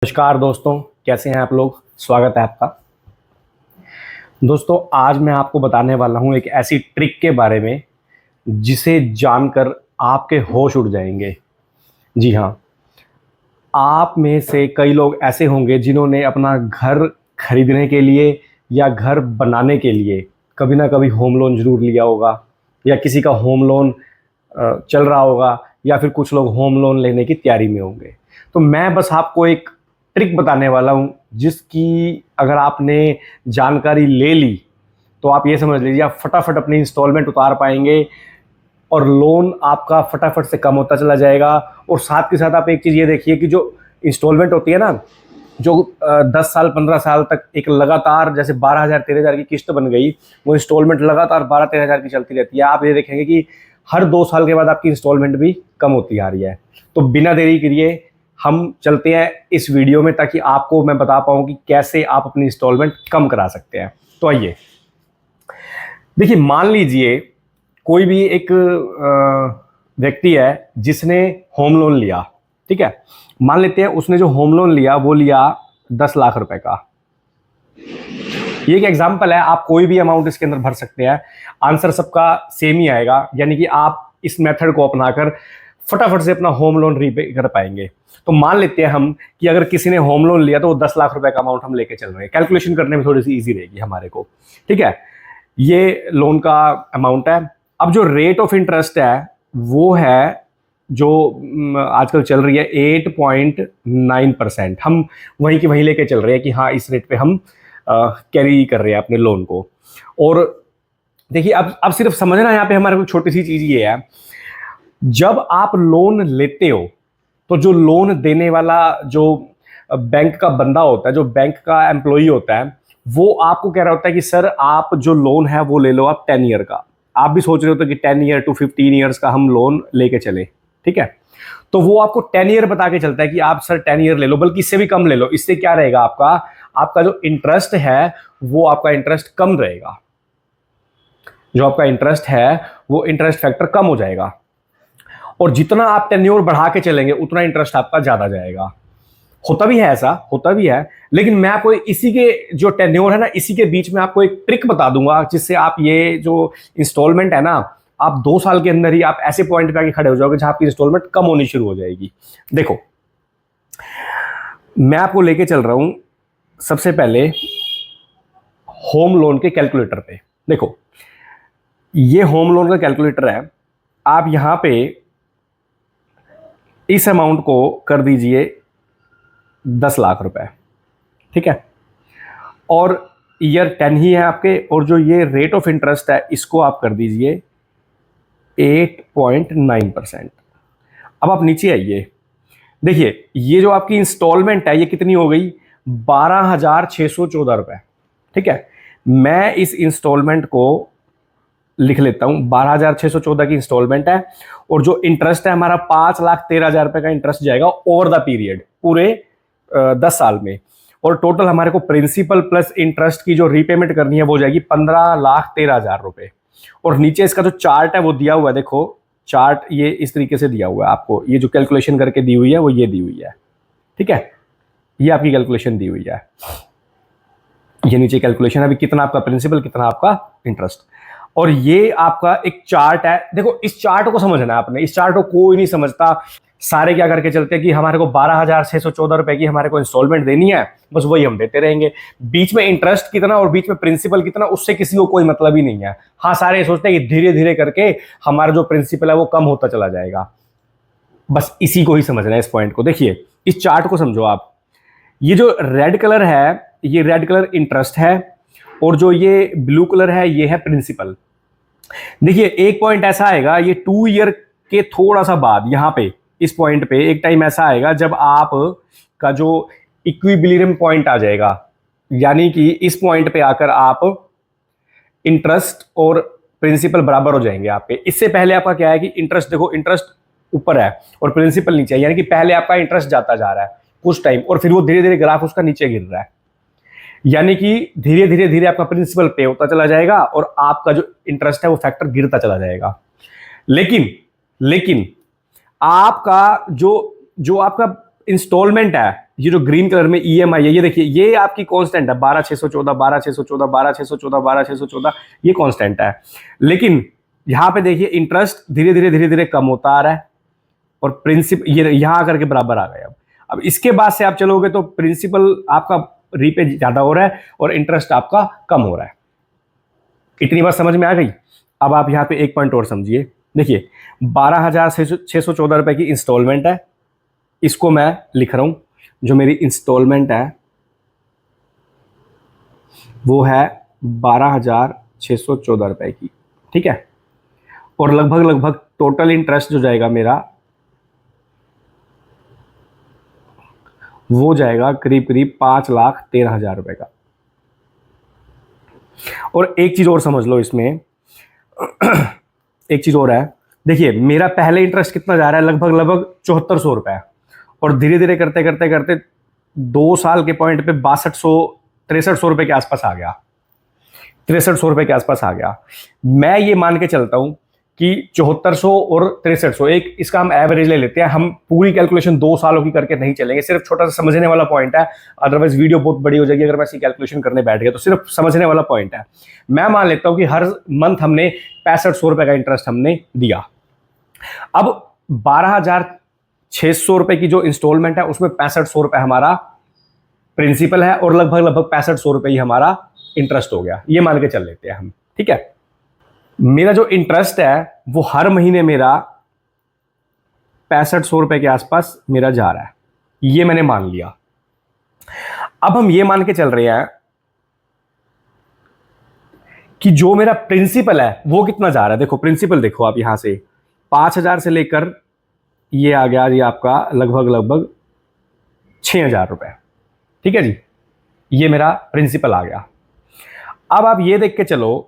नमस्कार दोस्तों, कैसे हैं आप लोग। स्वागत है आपका। दोस्तों, आज मैं आपको बताने वाला हूं एक ऐसी ट्रिक के बारे में जिसे जानकर आपके होश उड़ जाएंगे। जी हाँ, आप में से कई लोग ऐसे होंगे जिन्होंने अपना घर खरीदने के लिए या घर बनाने के लिए कभी ना कभी होम लोन जरूर लिया होगा, या किसी का होम लोन चल रहा होगा, या फिर कुछ लोग होम लोन लेने की तैयारी में होंगे। तो मैं बस आपको एक ट्रिक बताने वाला हूं जिसकी अगर आपने जानकारी ले ली तो आप ये समझ लीजिए आप फटाफट अपनी इंस्टॉलमेंट उतार पाएंगे और लोन आपका फटाफट से कम होता चला जाएगा। और साथ के साथ आप एक चीज़ ये देखिए कि जो इंस्टॉलमेंट होती है ना, जो 10 साल 15 साल तक एक लगातार जैसे 12,000 13,000 की किस्त बन गई, वो इंस्टॉलमेंट लगातार 12-13,000 की चलती रहती है। आप ये देखेंगे कि हर 2 साल के बाद आपकी इंस्टॉलमेंट भी कम होती आ रही है। तो बिना देरी करिए हम चलते हैं इस वीडियो में, ताकि आपको मैं बता पाऊँ कि कैसे आप अपनी इंस्टॉलमेंट कम करा सकते हैं। तो आइए देखिए, मान लीजिए कोई भी एक व्यक्ति है जिसने होम लोन लिया। ठीक है, मान लेते हैं उसने जो होम लोन लिया वो लिया 10 लाख रुपए का। ये एक एग्जांपल है, आप कोई भी अमाउंट इसके अंदर भर सकते हैं, आंसर सबका सेम ही आएगा। यानी कि आप इस मेथड को अपनाकर फटाफट से अपना होम लोन रीपे कर पाएंगे। तो मान लेते हैं हम कि अगर किसी ने होम लोन लिया तो वो 10 लाख रुपए का अमाउंट हम लेके चल रहे हैं। कैलकुलेशन करने में थोड़ी सी ईजी रहेगी हमारे को। ठीक है, ये लोन का अमाउंट है। अब जो रेट ऑफ इंटरेस्ट है वो है जो आजकल चल रही है 8.9%। हम वहीं की वहीं लेके चल रहे हैं कि हाँ, इस रेट पे हम कैरी कर रहे हैं अपने लोन को। और देखिए, अब सिर्फ समझना यहाँ पे हमारे को छोटी सी चीज ये है, जब आप लोन लेते हो तो जो लोन देने वाला जो बैंक का बंदा होता है, जो बैंक का एम्प्लॉई होता है, वो आपको कह रहा होता है कि सर आप जो लोन है वो ले लो आप 10 ईयर का। आप भी सोच रहे होते कि 10 ईयर टू 15 ईयर्स का हम लोन लेके चले। ठीक है, तो वो आपको 10 ईयर बता के चलता है कि आप सर 10 ईयर ले लो, बल्कि इससे भी कम ले लो। इससे क्या रहेगा, आपका जो इंटरेस्ट है वो आपका इंटरेस्ट कम रहेगा। जो आपका इंटरेस्ट है वो इंटरेस्ट फैक्टर कम हो जाएगा, और जितना आप टेन्योर बढ़ा के चलेंगे उतना इंटरेस्ट आपका ज्यादा जाएगा। होता भी है, ऐसा होता भी है। लेकिन मैं आपको इसी के जो टेन्योर है ना, इसी के बीच में आपको एक ट्रिक बता दूंगा जिससे आप ये जो इंस्टॉलमेंट है ना, आप 2 साल के अंदर ही आप ऐसे पॉइंट पे आके खड़े हो जाओगे जहां आपकी इंस्टॉलमेंट कम होनी शुरू हो जाएगी। देखो, मैं आपको लेके चल रहा हूं सबसे पहले होम लोन के कैलकुलेटर पे। देखो, ये होम लोन का कैलकुलेटर है। आप यहां पे इस अमाउंट को कर दीजिए 10 लाख रुपए। ठीक है, और ईयर 10 ही है आपके, और जो ये रेट ऑफ इंटरेस्ट है इसको आप कर दीजिए 8.9%। अब आप नीचे आइए, देखिए ये जो आपकी इंस्टॉलमेंट है ये कितनी हो गई, 12,614 रुपए। ठीक है, मैं इस इंस्टॉलमेंट को लिख लेता हूं, 12,614 की इंस्टॉलमेंट है, और जो इंटरेस्ट है हमारा 5,13,000 रुपए का इंटरेस्ट जाएगा ओवर द पीरियड, पूरे 10 साल में। और टोटल हमारे को प्रिंसिपल प्लस इंटरेस्ट की जो रीपेमेंट करनी है वो जाएगी 15,13,000 रुपए। और नीचे इसका जो चार्ट है वो दिया हुआ है, देखो चार्ट ये इस तरीके से दिया हुआ है आपको, ये जो कैलकुलेशन करके दी हुई है वो ये दी हुई है। ठीक है, ये आपकी कैलकुलेशन दी हुई है, ये नीचे कैलकुलेशन है अभी कितना आपका प्रिंसिपल कितना आपका इंटरेस्ट। और ये आपका एक चार्ट है। देखो, इस चार्ट को समझना है आपने, इस चार्ट को कोई नहीं समझता। सारे क्या करके चलते हैं कि हमारे को 12,614 रुपए की हमारे को इंस्टॉलमेंट देनी है, बस वही हम देते रहेंगे। बीच में इंटरेस्ट कितना और बीच में प्रिंसिपल कितना, उससे किसी को कोई मतलब ही नहीं है। हाँ, सारे सोचते हैं कि धीरे धीरे करके हमारा जो प्रिंसिपल है वो कम होता चला जाएगा। बस इसी को ही समझना है, इस पॉइंट को। देखिए, इस चार्ट को समझो आप। ये जो रेड कलर है ये रेड कलर इंटरेस्ट है, और जो ये ब्लू कलर है ये है प्रिंसिपल। देखिए, एक पॉइंट ऐसा आएगा, ये 2 ईयर के थोड़ा सा बाद यहां पे इस पॉइंट पे एक टाइम ऐसा आएगा जब आप का जो इक्विलिब्रियम पॉइंट आ जाएगा, यानी कि इस पॉइंट पे आकर आप इंटरेस्ट और प्रिंसिपल बराबर हो जाएंगे आपके। इससे पहले आपका क्या है कि इंटरेस्ट, देखो इंटरेस्ट ऊपर है और प्रिंसिपल नीचे है, यानी कि पहले आपका इंटरेस्ट जाता जा रहा है कुछ टाइम, और फिर वो धीरे धीरे ग्राफ उसका नीचे गिर रहा है। यानी कि धीरे धीरे धीरे आपका प्रिंसिपल पे होता चला जाएगा और आपका जो इंटरेस्ट है वो फैक्टर गिरता चला जाएगा। लेकिन आपका जो आपका इंस्टॉलमेंट है ये जो ग्रीन कलर में ईएमआई है, ये देखिए ये आपकी कांस्टेंट है 12614, 12614, 12614, 12614, ये कांस्टेंट है। लेकिन यहां पे देखिए इंटरेस्ट धीरे धीरे धीरे धीरे कम होता आ रहा है और प्रिंसिपल ये यहां आकर के बराबर आ गए। अब इसके बाद से आप चलोगे तो प्रिंसिपल आपका रीपे ज्यादा हो रहा है और इंटरेस्ट आपका कम हो रहा है। इतनी बात समझ में आ गई। अब आप यहां पे एक पॉइंट और समझिए, देखिए 12,614 रुपए की इंस्टॉलमेंट है, इसको मैं लिख रहा हूं, जो मेरी इंस्टॉलमेंट है वो है 12,614 रुपए की, ठीक है। और लगभग लगभग टोटल इंटरेस्ट जो जाएगा मेरा वो जाएगा करीब करीब 5,13,000 रुपए का। और एक चीज और समझ लो इसमें, एक चीज और है, देखिए मेरा पहले इंटरेस्ट कितना जा रहा है, लगभग लगभग 7400 रुपए, और धीरे धीरे करते करते करते 2 साल के पॉइंट पे 6300 रुपए के आसपास आ गया, 6300 रुपए के आसपास आ गया। मैं ये मान के चलता हूं कि 7400 और 6300, एक इसका हम एवरेज ले लेते हैं। हम पूरी कैलकुलेशन 2 सालों की करके नहीं चलेंगे, सिर्फ छोटा सा समझने वाला पॉइंट है, अदरवाइज वीडियो बहुत बड़ी हो जाएगी अगर मैं ऐसी कैलकुलेशन करने बैठ गया। तो सिर्फ समझने वाला पॉइंट है। मैं मान लेता हूं कि हर मंथ हमने 6500 रुपए का इंटरेस्ट हमने दिया। अब 12,600 रुपए की जो इंस्टॉलमेंट है उसमें 6500 रुपए हमारा प्रिंसिपल है और लगभग लगभग 6500 रुपए ही हमारा इंटरेस्ट हो गया, ये मान के चल लेते हैं हम, ठीक है। मेरा जो इंटरेस्ट है वो हर महीने मेरा 6500 रुपए के आसपास मेरा जा रहा है, ये मैंने मान लिया। अब हम ये मान के चल रहे हैं कि जो मेरा प्रिंसिपल है वो कितना जा रहा है। देखो प्रिंसिपल देखो आप, यहां से 5,000 से लेकर ये आ गया जी आपका लगभग लगभग 6,000 रुपए, ठीक है जी, ये मेरा प्रिंसिपल आ गया। अब आप ये देख के चलो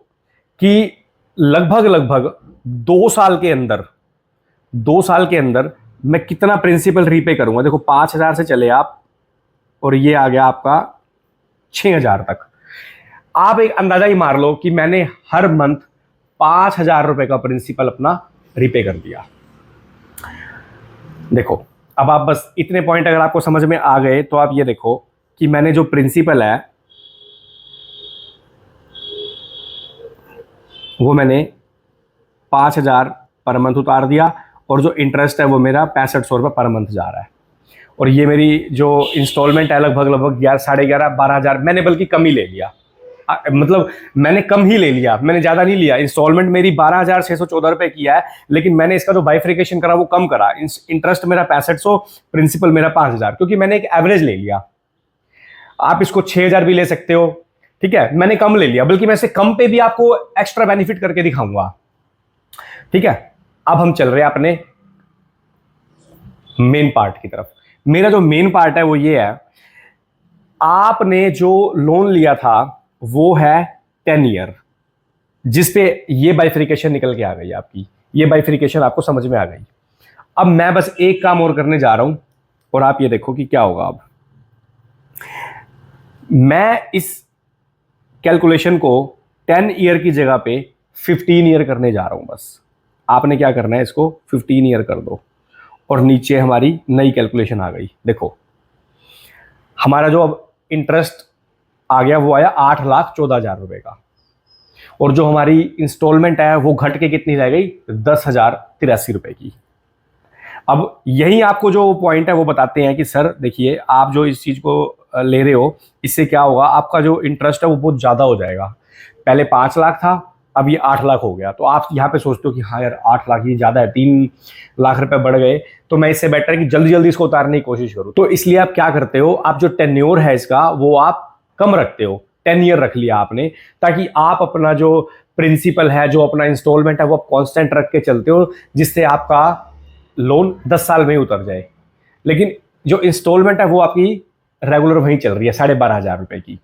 कि लगभग लगभग 2 साल के अंदर, 2 साल के अंदर मैं कितना प्रिंसिपल रीपे करूंगा। देखो 5,000 से चले आप और ये आ गया आपका 6,000 तक। आप एक अंदाजा ही मार लो कि मैंने हर मंथ 5,000 रुपए का प्रिंसिपल अपना रीपे कर दिया। देखो अब आप बस इतने पॉइंट अगर आपको समझ में आ गए तो आप ये देखो कि मैंने जो प्रिंसिपल है वो मैंने 5,000 पर मंथ उतार दिया और जो इंटरेस्ट है वो मेरा 6500 रुपये पर मंथ जा रहा है। और ये मेरी जो इंस्टॉलमेंट है लगभग लगभग 11,500 12,000 मैंने बल्कि कम ही ले लिया, मतलब मैंने कम ही ले लिया, मैंने ज़्यादा नहीं लिया। इंस्टॉलमेंट मेरी 12,614 रुपये की है, लेकिन मैंने इसका जो बाइफ्रिकेशन करा वो कम करा। इंटरेस्ट मेरा 6500, प्रिंसिपल मेरा 5,000, क्योंकि मैंने एक एवरेज ले लिया। आप इसको 6,000 भी ले सकते हो, ठीक है, मैंने कम ले लिया, बल्कि मैं इससे कम पे भी आपको एक्स्ट्रा बेनिफिट करके दिखाऊंगा, ठीक है। अब हम चल रहे हैं अपने मेन पार्ट की तरफ। मेरा जो मेन पार्ट है वो ये है, आपने जो लोन लिया था वो है 10 ईयर, जिसपे ये बाइफिकेशन निकल के आ गई आपकी, ये बाइफिकेशन आपको समझ में आ गई। अब मैं बस एक काम और करने जा रहा हूं और आप ये देखो कि क्या होगा। अब मैं इस कैलकुलेशन को 10 ईयर की जगह पे 15 ईयर करने जा रहा हूं। बस आपने क्या करना है, इसको 15 ईयर कर दो और नीचे हमारी नई कैलकुलेशन आ गई। देखो हमारा जो अब इंटरेस्ट आ गया वो आया 8,14,000 रुपए का, और जो हमारी इंस्टॉलमेंट है वो घट के कितनी रह गई, 10,083 रुपए की। अब यही आपको जो पॉइंट है वो बताते हैं कि सर देखिए आप जो इस चीज को ले रहे हो इससे क्या होगा, आपका जो इंटरेस्ट है वो बहुत ज्यादा हो जाएगा। पहले 5 लाख था, अब ये 8 लाख हो गया। तो आप यहाँ पे सोचते हो कि हाँ यार 8 लाख ये ज्यादा है, 3 लाख रुपए बढ़ गए, तो मैं इससे बेटर है कि जल्दी जल्दी इसको उतारने की कोशिश करूँ। तो इसलिए आप क्या करते हो, आप जो टेन्योर है इसका वो आप कम रखते हो, 10 ईयर रख लिया आपने, ताकि आप अपना जो प्रिंसिपल है, जो अपना इंस्टॉलमेंट है वो आप कॉन्स्टेंट रख के चलते हो, जिससे आपका लोन 10 साल में ही उतर जाए। लेकिन जो इंस्टॉलमेंट है वो आपकी रेगुलर वहीं चल रही है 12,500 रुपए की।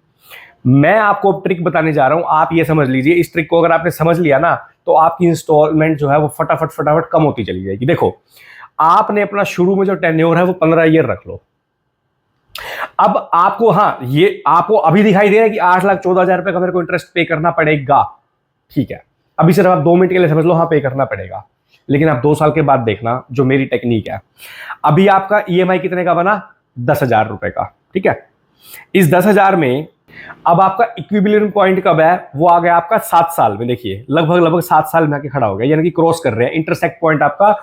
मैं आपको ट्रिक बताने जा रहा हूं, आप ये समझ लीजिए, इस ट्रिक को अगर आपने समझ लिया ना तो आपकी इंस्टॉलमेंट जो है वो फटाफट फटाफट कम होती चली जाएगी। देखो आपने अपना शुरू में जो टेन्योर है वो 15 ईयर रख लो। अब आपको, हाँ ये आपको अभी दिखाई दे रहा है कि 8,14,000 रुपए का मेरे को इंटरेस्ट पे करना पड़ेगा, ठीक है, अभी सिर्फ आप 2 मिनट के लिए समझ लो हाँ पे करना पड़ेगा। लेकिन आप 2 साल के बाद देखना जो मेरी टेक्निक है। अभी आपका ईएमआई कितने का बना, 10,000 रुपए का। ठीक है, इस 10,000 में अब आपका इक्विलिब्रियम पॉइंट कब है, वो आ गया आपका 7 साल में। देखिए लगभग 7 साल में आके खड़ा हो गया, यानी कि क्रॉस कर रहे हैं, इंटरसेक्ट पॉइंट आपका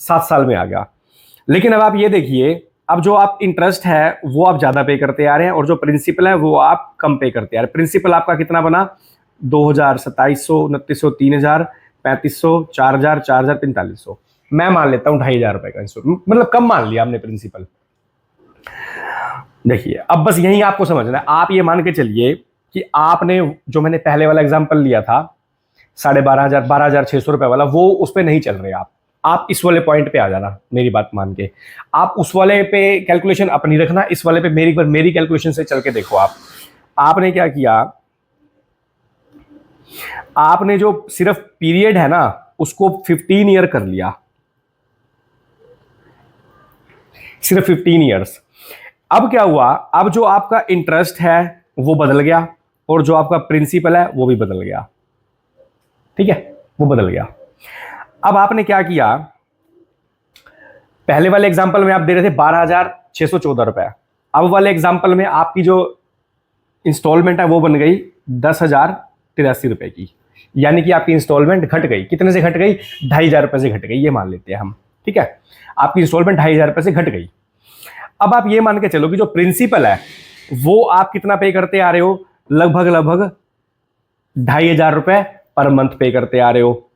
7 साल में आ गया। लेकिन अब आप ये देखिए, अब जो आप इंटरेस्ट है वो आप ज्यादा पे करते आ रहे हैं और जो प्रिंसिपल है वो आप कम पे करते आ रहे हैं। प्रिंसिपल आपका कितना बना, 2,000, 2,700, 2,900, 3,000, 3,500, 4,000, 4,000, 4,500। मैं मान लेता हूं 2,500 रुपए का इंस्टॉलमेंट, मतलब कम मान लिया हमने प्रिंसिपल। देखिए अब बस यही आपको समझना है। आप ये मान के चलिए कि आपने जो मैंने पहले वाला एग्जांपल लिया था 12,500, 12,600 रुपए वाला, वो उस पर नहीं चल रहे आप इस वाले पॉइंट पे आ जाना, मेरी बात मान के। आप उस वाले पे कैलकुलेशन अपनी रखना, इस वाले पे मेरी कैलकुलेशन से चल के देखो। आपने क्या किया, आपने जो सिर्फ पीरियड है ना उसको 15 ईयर कर लिया, सिर्फ 15 ईयर्स। अब क्या हुआ, अब जो आपका इंटरेस्ट है वो बदल गया और जो आपका प्रिंसिपल है वो भी बदल गया। ठीक है, वो बदल गया। अब आपने क्या किया, पहले वाले एग्जांपल में आप दे रहे थे 12,614 रुपए, अब वाले एग्जांपल में आपकी जो इंस्टॉलमेंट है वो बन गई 10,083 रुपए की, यानी कि आपकी इंस्टॉलमेंट घट गई। कितने से घट गई, 2,500 रुपए से घट गई, ये मान लेते हैं हम। ठीक है, आपकी इंस्टॉलमेंट 2,500 रुपए से घट गई। अब आप ये मान के चलो कि जो प्रिंसिपल है वो आप कितना पे करते आ रहे हो, लगभग 2,500 रुपए पर मंथ पे करते आ रहे हो।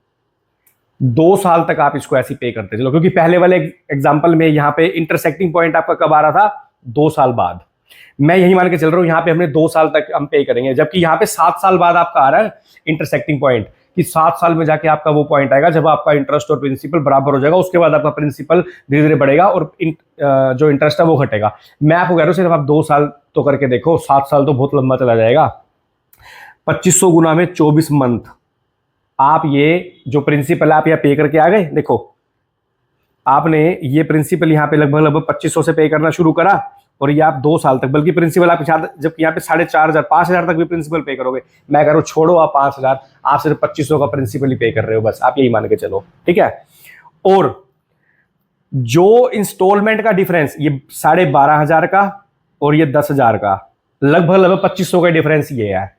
2 साल तक आप इसको ऐसे पे करते चलो, क्योंकि पहले वाले एग्जांपल में यहां पे इंटरसेक्टिंग पॉइंट आपका कब आ रहा था, 2 साल बाद। मैं यही मान के चल रहा हूं, यहां पे हमने 2 साल तक हम पे करेंगे, जबकि यहां पे 7 साल बाद आपका आ रहा है इंटरसेक्टिंग पॉइंट, कि 7 साल में जाके आपका वो पॉइंट आएगा जब आपका इंटरेस्ट और प्रिंसिपल बराबर हो जाएगा। उसके बाद आपका प्रिंसिपल धीरे धीरे बढ़ेगा और जो इंटरेस्ट है वो घटेगा। मैं आपको कह रहा हूं सिर्फ आप 2 साल तो करके देखो, 7 साल तो बहुत लंबा चला जाएगा। 2500 गुना में 24 मंथ, आप ये जो प्रिंसिपल आप यहाँ पे करके आ गए। देखो आपने ये प्रिंसिपल यहाँ पे लगभग 2500 से पे करना शुरू करा और ये आप 2 साल तक, बल्कि प्रिंसिपल आप जब यहाँ पे 4,500, 5,000 तक भी प्रिंसिपल पे करोगे। मैं कह रहा हूँ छोड़ो आप 5,000, आप सिर्फ 2500 का प्रिंसिपल ही पे कर रहे हो, बस आप यही मान के चलो। ठीक है, और जो इंस्टॉलमेंट का डिफरेंस ये 12,500 का और ये 10,000 का, लगभग 2500 का डिफरेंस ये है।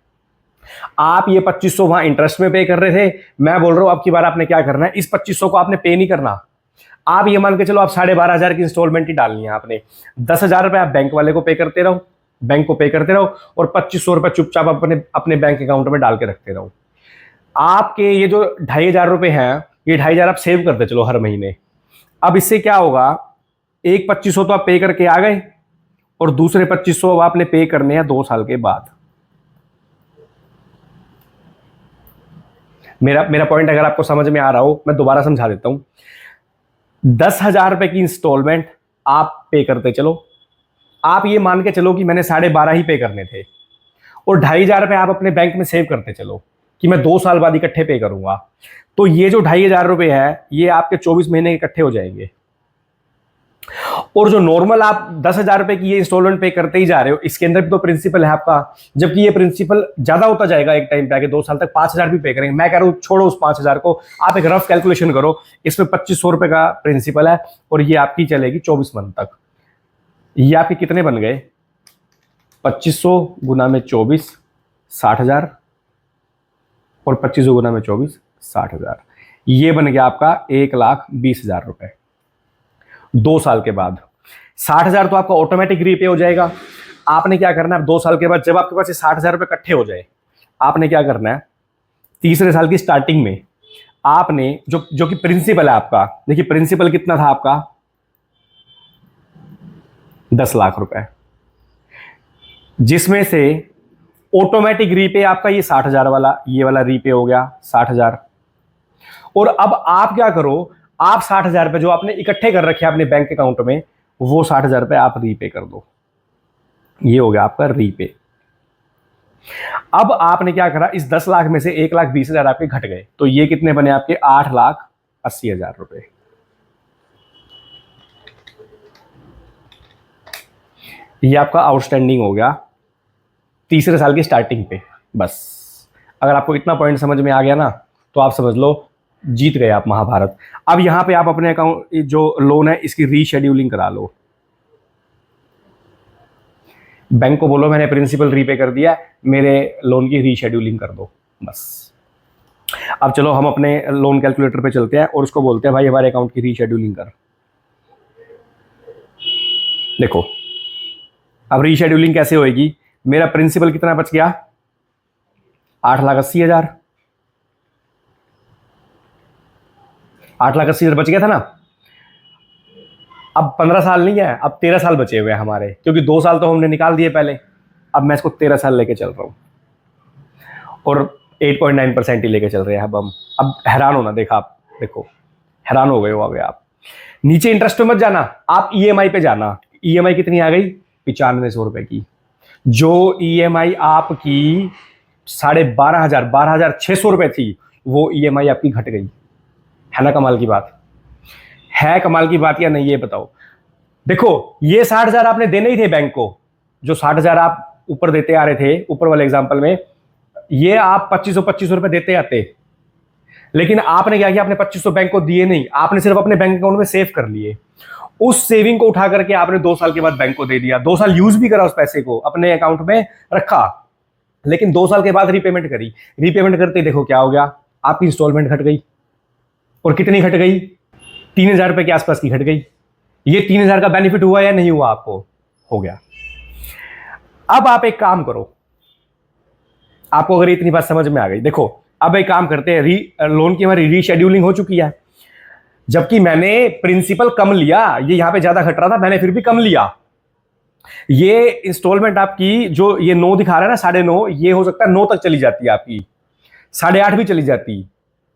आप ये 2500 वहां इंटरेस्ट में पे कर रहे थे, मैं बोल रहा हूं आपकी बार आपने क्या करना है, इस 2500 को आपने पे नहीं करना। आप ये मान के चलो आप 12,500 की इंस्टॉलमेंट ही डालनी है आपने। 10,000 रुपए आप बैंक वाले को पे करते रहो, बैंक को पे करते रहो, और 2500 रुपए चुपचाप अपने बैंक अकाउंट में डाल के रखते रहो। आपके ये जो 2,500 रुपए हैं, ये 2,500 आप सेव करते चलो हर महीने। अब इससे क्या होगा, एक 2500 तो आप पे करके आ गए और दूसरे 2500 अब आपने पे करने हैं 2 साल के बाद। मेरा पॉइंट अगर आपको समझ में आ रहा हो, मैं दोबारा समझा देता हूं। 10,000 रुपए की इंस्टॉलमेंट आप पे करते चलो। आप ये मान के चलो कि मैंने 12,500 ही पे करने थे, और 2,500 रुपए आप अपने बैंक में सेव करते चलो कि मैं 2 साल बाद इकट्ठे पे करूंगा। तो ये जो 2,500 रुपए है ये आपके 24 महीने इकट्ठे हो जाएंगे। और जो नॉर्मल आप 10,000 रुपए की ये इंस्टॉलमेंट पे करते ही जा रहे हो, इसके अंदर भी तो प्रिंसिपल है आपका, जबकि ये प्रिंसिपल ज्यादा होता जाएगा एक टाइम पे आके। 2 साल तक 5,000 भी पे करेंगे। मैं कह रहा हूं छोड़ो उस 5,000 को, आप एक रफ कैलकुलेशन करो, इसमें 2,500 रुपए का प्रिंसिपल है और ये आपकी चलेगी 24 मंथ तक। ये आपके कितने बन गए, 2,500 गुना में 24, 60,000, और 2,500 गुना में 24, 60,000। ये बन गया आपका 1,20,000 रुपए 2 साल के बाद। 60,000 तो आपका ऑटोमेटिक रीपे हो जाएगा। आपने क्या करना है, 2 साल के बाद जब आपके पास ये 60,000 रुपए इकट्ठे हो जाए, आपने क्या करना है, तीसरे साल की स्टार्टिंग में आपने जो कि प्रिंसिपल है आपका, देखिए प्रिंसिपल कितना था आपका, 10 लाख रुपए, जिसमें से ऑटोमेटिक रीपे आपका ये 60,000 वाला, ये वाला रीपे हो गया 60,000। और अब आप क्या करो, आप 60,000 रुपए जो आपने इकट्ठे कर रखे हैं अपने बैंक अकाउंट में, वो 60,000 रुपए आप रीपे कर दो। ये हो गया आपका रीपे। अब आपने क्या करा, इस 10 लाख में से 1,20,000 आपके घट गए, तो ये कितने बने आपके, 8,80,000 रुपए। ये आपका आउटस्टैंडिंग हो गया तीसरे साल की स्टार्टिंग पे। बस अगर आपको इतना पॉइंट समझ में आ गया ना, तो आप समझ लो जीत गए आप महाभारत। अब यहां पे आप अपने अकाउंट जो लोन है इसकी रीशेड्यूलिंग करा लो। बैंक को बोलो मैंने प्रिंसिपल रीपे कर दिया, मेरे लोन की रीशेड्यूलिंग कर दो, बस। अब चलो हम अपने लोन कैलकुलेटर पे चलते हैं और उसको बोलते हैं भाई हमारे अकाउंट की रीशेड्यूलिंग कर। देखो अब रीशेड्यूलिंग कैसे होएगी, मेरा प्रिंसिपल कितना बच गया, 8,80,000, 8,80,000 बच गया था ना। अब 15 साल नहीं है, अब 13 साल बचे हुए हैं हमारे, क्योंकि 2 साल तो हमने निकाल दिए पहले। अब मैं इसको 13 साल लेके चल रहा हूं और 8.9% ही लेके चल रहे हैं अब हैरान होना, देखा आप, देखो हैरान हो गए हो अब आप। नीचे इंटरेस्ट पे मत जाना, आप ईएमआई पे जाना। ईएमआई कितनी आ गई, 9500 रुपए की। जो ईएमआई आपकी 12,500 12,600 रुपए थी, वो ईएमआई आपकी घट गई। है ना कमाल की बात, है कमाल की बात या नहीं, ये बताओ। देखो ये 60,000 आपने देने ही थे बैंक को, जो 60,000 आप ऊपर देते आ रहे थे, ऊपर वाले एग्जाम्पल में, ये आप 2500 रुपए देते आते, लेकिन आपने क्या किया, आपने 2500 बैंक को दिए नहीं, आपने सिर्फ अपने बैंक अकाउंट में सेव कर लिए। उस सेविंग को उठा करके आपने 2 साल के बाद बैंक को दे दिया, 2 साल यूज भी करा उस पैसे को, अपने अकाउंट में रखा, लेकिन 2 साल के बाद रीपेमेंट करी। रीपेमेंट करते देखो क्या हो गया, आपकी इंस्टॉलमेंट घट गई। और कितनी घट गई, 3,000 रुपए के आसपास की घट गई। ये 3,000 का बेनिफिट हुआ या नहीं हुआ आपको, हो गया। अब आप एक काम करो, आपको अगर इतनी बात समझ में आ गई, देखो अब एक काम करते हैं, लोन की हमारी रीशेड्यूलिंग हो चुकी है, जबकि मैंने प्रिंसिपल कम लिया, ये यहां पे ज्यादा घट रहा था, मैंने फिर भी कम लिया। ये इंस्टॉलमेंट आपकी जो ये 9 दिखा रहा है ना, 9.5, ये हो सकता है 9 तक चली जाती है आपकी, 8.5 भी चली जाती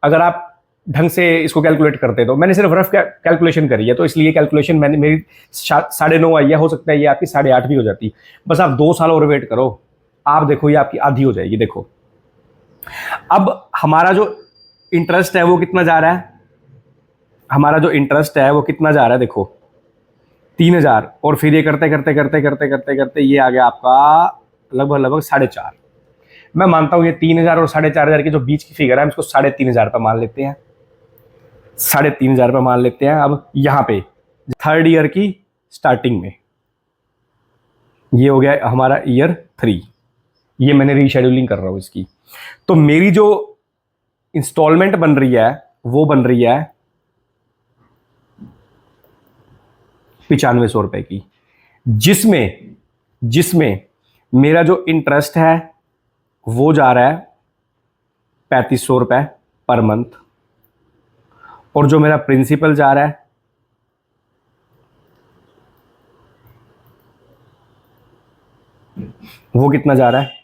अगर आप ढंग से इसको कैलकुलेट करते। तो मैंने सिर्फ रफ कैलकुलेशन करी है, तो इसलिए कैलकुलेशन मैंने मेरी 9.5 आई है, हो सकता है ये आपकी 8.5 भी हो जाती। बस आप 2 साल और वेट करो, आप देखो ये आपकी आधी हो जाएगी। देखो अब हमारा जो इंटरेस्ट है वो कितना जा रहा है, हमारा जो इंटरेस्ट है वो कितना जा रहा है, देखो 3,000, और फिर ये करते करते करते करते करते करते ये आ गया आपका लगभग 4.5। मैं मानता हूं ये 3,000 और 4,500 के जो बीच की फिगर है, हम इसको 3,500 पे मान लेते हैं, 3,500 पे मान लेते हैं। अब यहां पे 3rd ईयर की स्टार्टिंग में ये हो गया हमारा ईयर 3, ये मैंने रीशेड्यूलिंग कर रहा हूं इसकी। तो मेरी जो इंस्टॉलमेंट बन रही है वो बन रही है 9500 रुपए की, जिसमें मेरा जो इंटरेस्ट है वो जा रहा है 3,500 रुपए पर मंथ, और जो मेरा प्रिंसिपल जा रहा है वो कितना जा रहा है,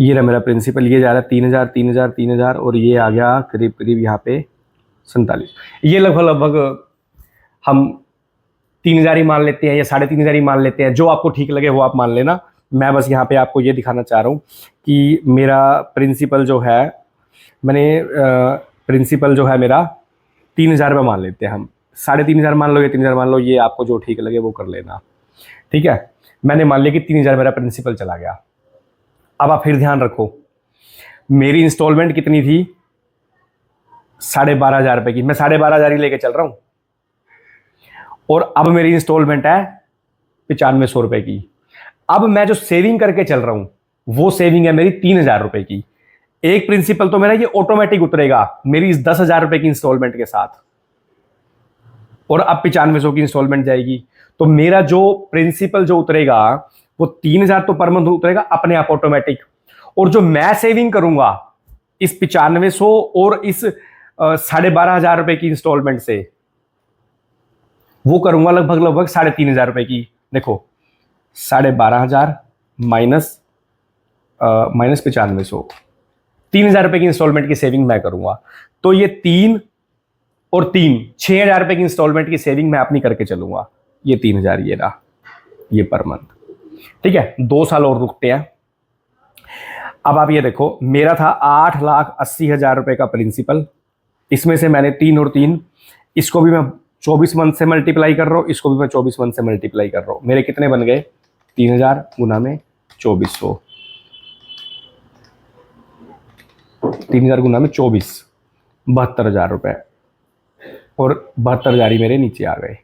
ये रहा मेरा प्रिंसिपल, ये जा रहा है 3,000 3,000 3,000, और ये आ गया करीब करीब यहाँ पे 47। ये लगभग हम 3,000 ही मान लेते हैं या 3,500 ही मान लेते हैं, जो आपको ठीक लगे वो आप मान लेना। मैं बस यहाँ पे आपको ये दिखाना चाह रहा हूँ कि मेरा प्रिंसिपल जो है, मैंने प्रिंसिपल जो है मेरा 3,000 रुपये मान लेते हैं हम, 3,500 मान लो या 3,000 मान लो, ये आपको जो ठीक लगे वो कर लेना, ठीक है। मैंने मान लिया कि 3,000 मेरा प्रिंसिपल चला गया। अब आप फिर ध्यान रखो, मेरी इंस्टॉलमेंट कितनी थी, 12,500 रुपये की, मैं 12,500 ही लेके चल रहा हूँ, और अब मेरी इंस्टॉलमेंट है 9500 रुपये की। अब मैं जो सेविंग करके चल रहा हूं वो सेविंग है मेरी 3,000 रुपए की। एक प्रिंसिपल तो मेरा ये ऑटोमेटिक उतरेगा मेरी इस 10,000 रुपए की इंस्टॉलमेंट के साथ, और अब 9500 की इंस्टॉलमेंट जाएगी। तो मेरा जो प्रिंसिपल जो उतरेगा वो 3,000 तो पर मंथ उतरेगा अपने आप ऑटोमेटिक, और जो मैं सेविंग करूंगा इस 9500 और इस 12,500 रुपए की इंस्टॉलमेंट से, वो करूंगा लगभग 3,500 रुपए की। देखो 12,500 माइनस 9500, 3,000 रुपए की इंस्टॉलमेंट की सेविंग मैं करूंगा। तो ये 3 और 3 6,000 रुपए की इंस्टॉलमेंट की सेविंग मैं अपनी करके चलूंगा। ये 3,000 ये रहा, ये पर मंथ, ठीक है। 2 साल और रुकते हैं। अब आप ये देखो, मेरा था 8,80,000 रुपए का प्रिंसिपल, इसमें से मैंने 3 और 3, इसको भी मैं 24 मंथ से मल्टीप्लाई कर रहा हूँ, इसको भी मैं 24 मंथ से मल्टीप्लाई कर रहा हूँ। मेरे कितने बन गए, 3,000 गुना में 2400, 3,000 गुना में 24, 72,000 रुपए, और 72,000 ही मेरे नीचे आ गए।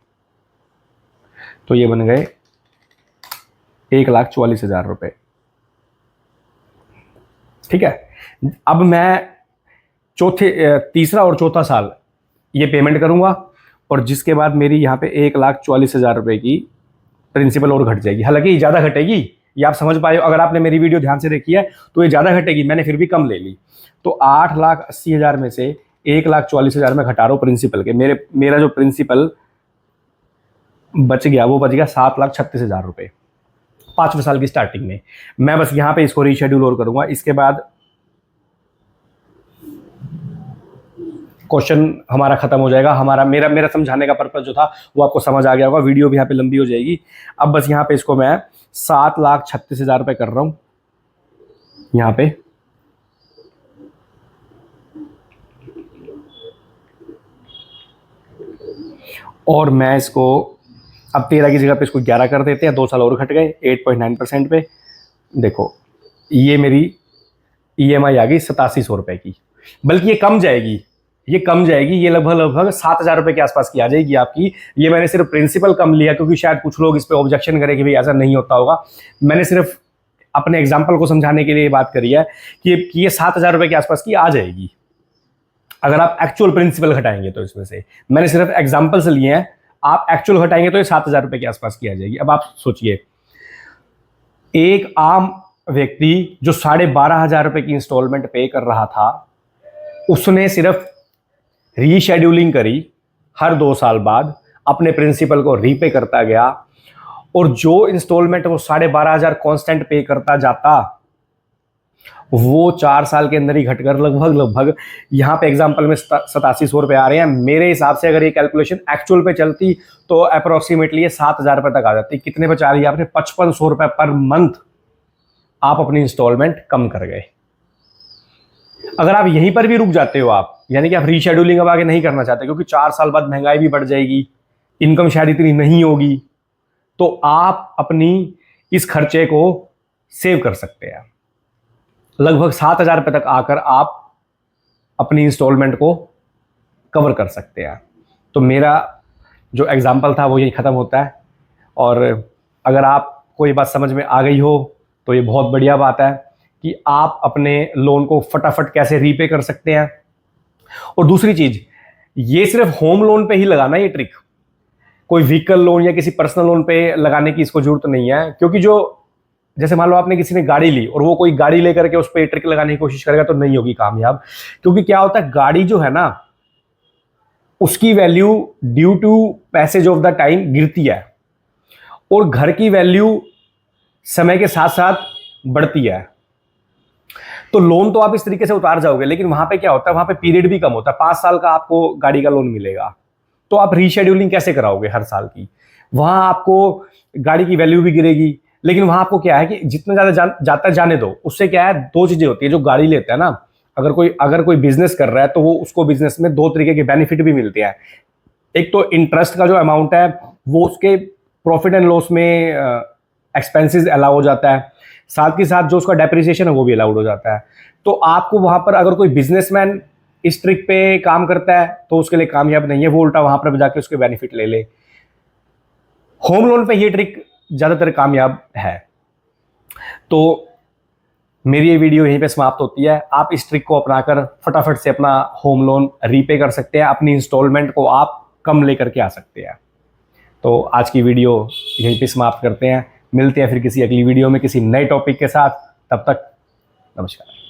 तो ये बन गए 1,44,000 रुपये। ठीक है, अब मैं तीसरा और चौथा साल ये पेमेंट करूंगा, और जिसके बाद मेरी यहाँ पे 1,44,000 रुपये की प्रिंसिपल और घट जाएगी। हालांकि ये ज़्यादा घटेगी, ये आप समझ पाए हो, अगर आपने मेरी वीडियो ध्यान से देखी है तो ये ज़्यादा घटेगी, मैंने फिर भी कम ले ली। तो 8,80,000 में से 1,44,000 में घटा रहा हूँ प्रिंसिपल के। मेरा जो प्रिंसिपल बच गया वो बच गया 7,36,000 रुपये 5वें साल की स्टार्टिंग में। मैं बस यहाँ पे इसको रीशेड्यूल और करूँगा। इसके बाद क्वेश्चन हमारा खत्म हो जाएगा। मेरा समझाने का पर्पस जो था वो आपको समझ आ गया होगा। वीडियो भी यहाँ पे लंबी हो जाएगी। अब बस यहाँ पे इसको मैं 7,36,000 रुपये कर रहा हूँ यहाँ पे। और मैं इसको अब 13 की जगह पे इसको 11 कर देते हैं, 2 साल और घट गए 8.9% पे। देखो ये मेरी EMI आ गई 8700 रुपये की, बल्कि ये कम जाएगी, ये लगभग 7,000 रुपये के आसपास की आ जाएगी आपकी। ये मैंने सिर्फ प्रिंसिपल कम लिया क्योंकि शायद कुछ लोग इस पर ऑब्जेक्शन करें कि भाई ऐसा नहीं होता होगा। मैंने सिर्फ अपने एग्जाम्पल को समझाने के लिए बात करी है कि ये 7,000 रुपये के आसपास की आ जाएगी अगर आप एक्चुअल प्रिंसिपल घटाएंगे। तो इसमें से मैंने सिर्फ एग्जाम्पल्स लिए हैं, आप एक्चुअल घटाएंगे तो ये 7,000 रुपये के आसपास की आ जाएगी। अब आप सोचिए, एक आम व्यक्ति जो 12,500 रुपये की इंस्टॉलमेंट पे कर रहा था, उसने सिर्फ रीशेड्यूलिंग करी, हर 2 साल बाद अपने प्रिंसिपल को रीपे करता गया, और जो इंस्टॉलमेंट वो 12,500 कांस्टेंट पे करता जाता, वो 4 साल के अंदर ही घटकर लगभग यहाँ पे एग्जांपल में 8700 रुपये आ रहे हैं। मेरे हिसाब से अगर ये कैलकुलेशन एक्चुअल पे चलती तो अप्रोक्सीमेटली ये 7,000 रुपये तक आ जाती। कितने पे आ रही है आपने? 5500 रुपये पर मंथ आप अपनी इंस्टॉलमेंट कम कर गए। अगर आप यहीं पर भी रुक जाते हो, आप यानी कि आप रीशेड्यूलिंग अब आगे नहीं करना चाहते क्योंकि 4 साल बाद महंगाई भी बढ़ जाएगी, इनकम शायद इतनी नहीं होगी, तो आप अपनी इस खर्चे को सेव कर सकते हैं। लगभग 7,000 रुपये तक आकर आप अपनी इंस्टॉलमेंट को कवर कर सकते हैं। तो मेरा जो एग्जाम्पल था वो यही ख़त्म होता है। और अगर आपको ये बात समझ में आ गई हो तो ये बहुत बढ़िया बात है कि आप अपने लोन को फटाफट कैसे रीपे कर सकते हैं। और दूसरी चीज़, ये सिर्फ होम लोन पे ही लगाना है ये ट्रिक, कोई व्हीकल लोन या किसी पर्सनल लोन पे लगाने की इसको जरूरत नहीं है। क्योंकि जैसे मान लो आपने किसी ने गाड़ी ली और वो कोई गाड़ी लेकर के उस पर ट्रिक लगाने की कोशिश करेगा तो नहीं होगी कामयाब। क्योंकि क्या होता है, गाड़ी जो है ना, उसकी value due to passage of the time गिरती है, और घर की वैल्यू समय के साथ साथ बढ़ती है। तो लोन तो आप इस तरीके से उतार जाओगे, लेकिन वहां पे क्या होता है, वहां पे पीरियड भी कम होता है। 5 साल का आपको गाड़ी का लोन मिलेगा, तो आप रीशेड्यूलिंग कैसे कराओगे हर साल की? वहां आपको गाड़ी की वैल्यू भी गिरेगी, लेकिन वहां आपको क्या है कि जितना ज्यादा जाता जाने दो। उससे क्या है, 2 चीजें होती है। जो गाड़ी लेता है ना, अगर कोई बिजनेस कर रहा है तो वो उसको बिजनेस में 2 तरीके के बेनिफिट भी मिलते हैं। एक तो इंटरेस्ट का जो अमाउंट है वो उसके प्रॉफिट एंड लॉस में एक्सपेंसेस अलाउ हो जाता है, साथ के साथ जो उसका डेप्रिसिएशन है वो भी अलाउड हो जाता है। तो आपको वहां पर अगर कोई बिजनेसमैन इस ट्रिक पे काम करता है तो उसके लिए कामयाब नहीं है, वो उल्टा वहां पर जाके उसके बेनिफिट ले ले। होम लोन पे ये ट्रिक ज्यादातर कामयाब है। तो मेरी ये वीडियो यहीं पे समाप्त होती है। आप इस ट्रिक को अपनाकर फटाफट से अपना होम लोन रीपे कर सकते हैं, अपनी इंस्टॉलमेंट को आप कम लेकर के आ सकते हैं। तो आज की वीडियो यहीं पे समाप्त करते हैं। मिलते हैं फिर किसी अगली वीडियो में किसी नए टॉपिक के साथ। तब तक नमस्कार।